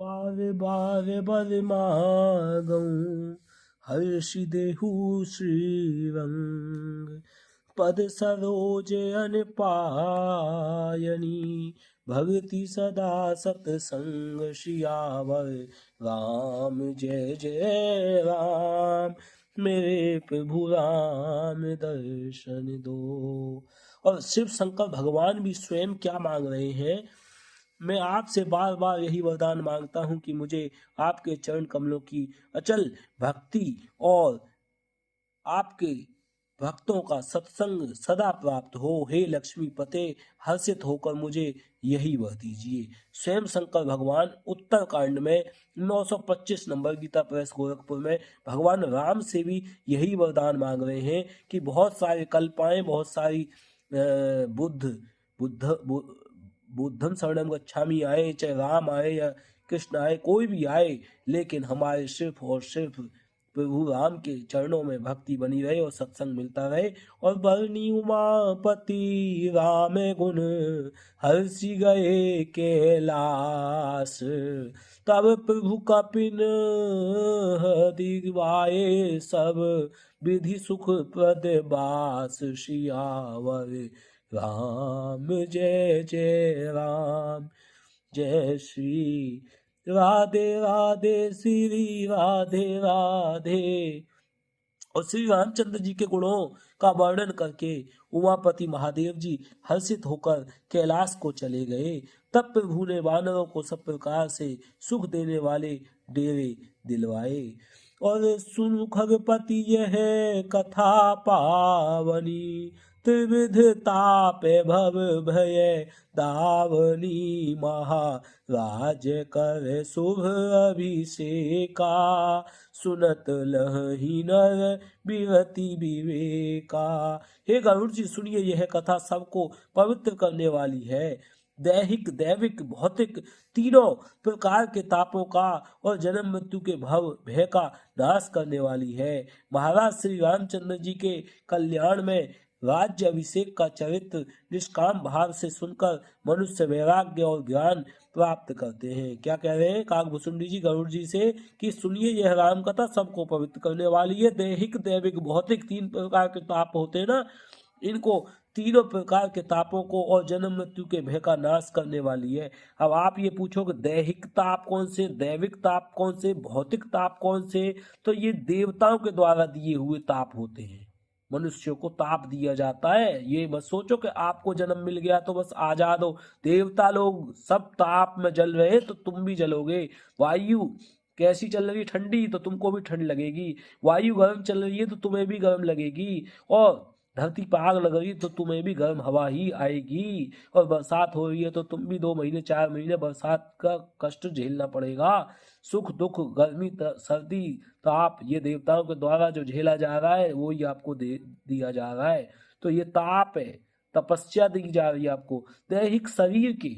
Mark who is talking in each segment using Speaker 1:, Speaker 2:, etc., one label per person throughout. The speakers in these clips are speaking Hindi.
Speaker 1: बार बार बर मागऊं हर्षि देहु श्रीरंग पद सरोज अन पायनी भक्ति सदा सतसंग सियावर राम जय जय राम मेरे प्रभु राम दर्शन दो। और शिव शंकर भगवान भी स्वयं क्या मांग रहे हैं, मैं आपसे बार बार यही वरदान मांगता हूँ कि मुझे आपके चरण कमलों की अचल भक्ति और आपके भक्तों का सत्संग सदा प्राप्त हो। हे लक्ष्मी पते हर्षित होकर मुझे यही वर दीजिए। स्वयं शंकर भगवान उत्तरकांड में 925 नंबर गीता प्रेस गोरखपुर में भगवान राम से भी यही वरदान मांग रहे हैं कि बहुत सारे कल्पाएं, बहुत सारी बुद्ध बुद्ध बुद्धम शरणम गच्छामि आए, चाहे राम आए या कृष्ण आए, कोई भी आए, लेकिन हमारे सिर्फ और सिर्फ प्रभु राम के चरणों में भक्ति बनी रहे और सत्संग मिलता रहे। और बरनी उमापति राम गुण हर्षि गए कैलाश, तब प्रभु कपिन दिवाए सब विधि सुख प्रद बास सियावर राम जय जय राम। जय श्री राधे राधे श्री राधे राधे। और श्री रामचंद्र जी के गुणों का वर्णन करके उमापति महादेव जी हर्षित होकर कैलाश को चले गए। तब प्रभु ने वानरों को सब प्रकार से सुख देने वाले डेरे दिलवाए। और सुनु खगपति यह कथा पावनी, त्रिविध ताप भव भय दावनी, महाराज कर शुभ अभिषेका, सुनत लहि नर विरति विवेका। हे गरुड़ जी सुनिए, यह कथा सबको पवित्र करने वाली है। दैहिक, दैविक, भौतिक तीनों प्रकार के तापों का और जन्म मृत्यु के भव भय का नाश करने वाली है। महाराज श्री रामचंद्र जी के कल्याण में राज्य अभिषेक का चरित्र निष्काम भाव से सुनकर मनुष्य वैराग्य और ज्ञान प्राप्त करते हैं। क्या कह रहे हैं काकभूषुंडी जी गरुड़ जी से कि सुनिए, यह राम कथा सबको पवित्र करने वाली है। दैहिक, दैविक, भौतिक तीन प्रकार के ताप होते हैं ना, इनको तीनों प्रकार के तापों को और जन्म मृत्यु के भय का नाश करने वाली है। अब आप ये पूछोगे दैहिक ताप कौन से, दैविक ताप कौन से, भौतिक ताप कौन से, तो ये देवताओं के द्वारा दिए हुए ताप होते हैं। मनुष्यों को ताप दिया जाता है। ये मत सोचो कि आपको जन्म मिल गया तो बस आजाद हो। देवता लोग सब ताप में जल रहे हैं तो तुम भी जलोगे। वायु कैसी चल रही है, ठंडी, तो तुमको भी ठंड लगेगी। वायु गर्म चल रही है तो तुम्हें भी गर्म लगेगी। और धरती पर आग लग रही है तो तुम्हें भी गर्म हवा ही आएगी। और बरसात हो रही है तो तुम भी 2 महीने 4 महीने बरसात का कष्ट झेलना पड़ेगा। सुख दुख, गर्मी, सर्दी, ताप, ये देवताओं के द्वारा जो झेला जा रहा है वो ही आपको दिया जा रहा है। तो ये ताप है, तपस्या दी जा रही है आपको। दैहिक शरीर के,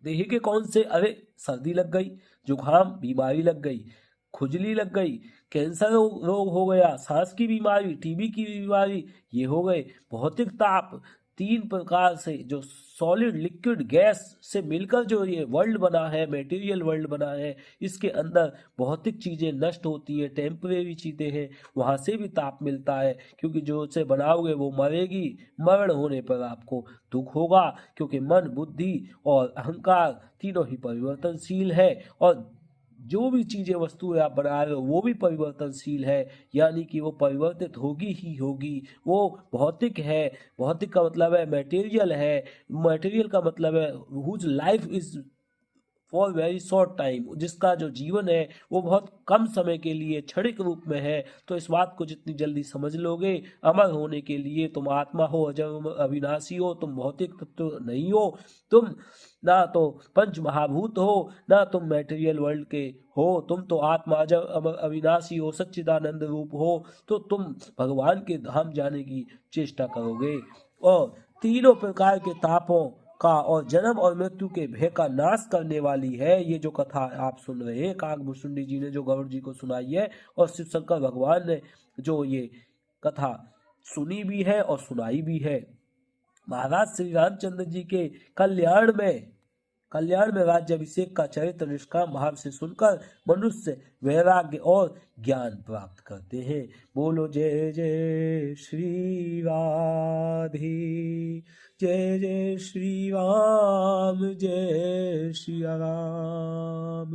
Speaker 1: देह के कौन से, अरे सर्दी लग गई, जुकाम बीमारी लग गई, खुजली लग गई, कैंसर रोग हो गया, सांस की बीमारी, टीबी की बीमारी, ये हो गए। भौतिक ताप, तीन प्रकार से जो सॉलिड, लिक्विड, गैस से मिलकर जो ये वर्ल्ड बना है, मटेरियल वर्ल्ड बना है, इसके अंदर भौतिक चीजें नष्ट होती है, टेम्परेरी चीजें हैं, वहां से भी ताप मिलता है। क्योंकि जो उसे बनाओगे वो मरेगी, मरण होने पर आपको दुख होगा। क्योंकि मन, बुद्धि और अहंकार तीनों ही परिवर्तनशील है। और जो भी चीजें, वस्तुएं आप बना रहे हो वो भी परिवर्तनशील है, यानी कि वो परिवर्तित होगी ही होगी। वो भौतिक है, भौतिक का मतलब है मटेरियल है, मटेरियल का मतलब है whose life is for very short time, जिसका जो जीवन है वो बहुत कम समय के लिए क्षणिक रूप में है। तो इस बात को जितनी जल्दी समझ लोगे, अमर होने के लिए तुम आत्मा हो, अजर अविनाशी हो, तुम भौतिक तत्व नहीं हो। तुम ना तो पंच महाभूत हो, ना तुम मटेरियल वर्ल्ड के हो, तुम तो आत्मा अजर अमर अविनाशी हो, सच्चिदानंद रूप हो। तो तुम भगवान के धाम जाने की चेष्टा करोगे। और तीनों प्रकार के तापों का और जन्म और मृत्यु के भय का नाश करने वाली है ये जो कथा आप सुन रहे हैं। काकभूषुंडी जी ने जो गरुड़ जी को सुनाई है और शिव शंकर भगवान ने जो ये कथा सुनी भी है और सुनाई भी है। महाराज श्री रामचंद्र जी के कल्याण में कल्याण में राज्याभिषेक का चरित्र निष्काम भाव से सुनकर मनुष्य वैराग्य और ज्ञान प्राप्त करते हैं। बोलो जय जय श्री राधे, जय जय श्री राम, जय श्री राम।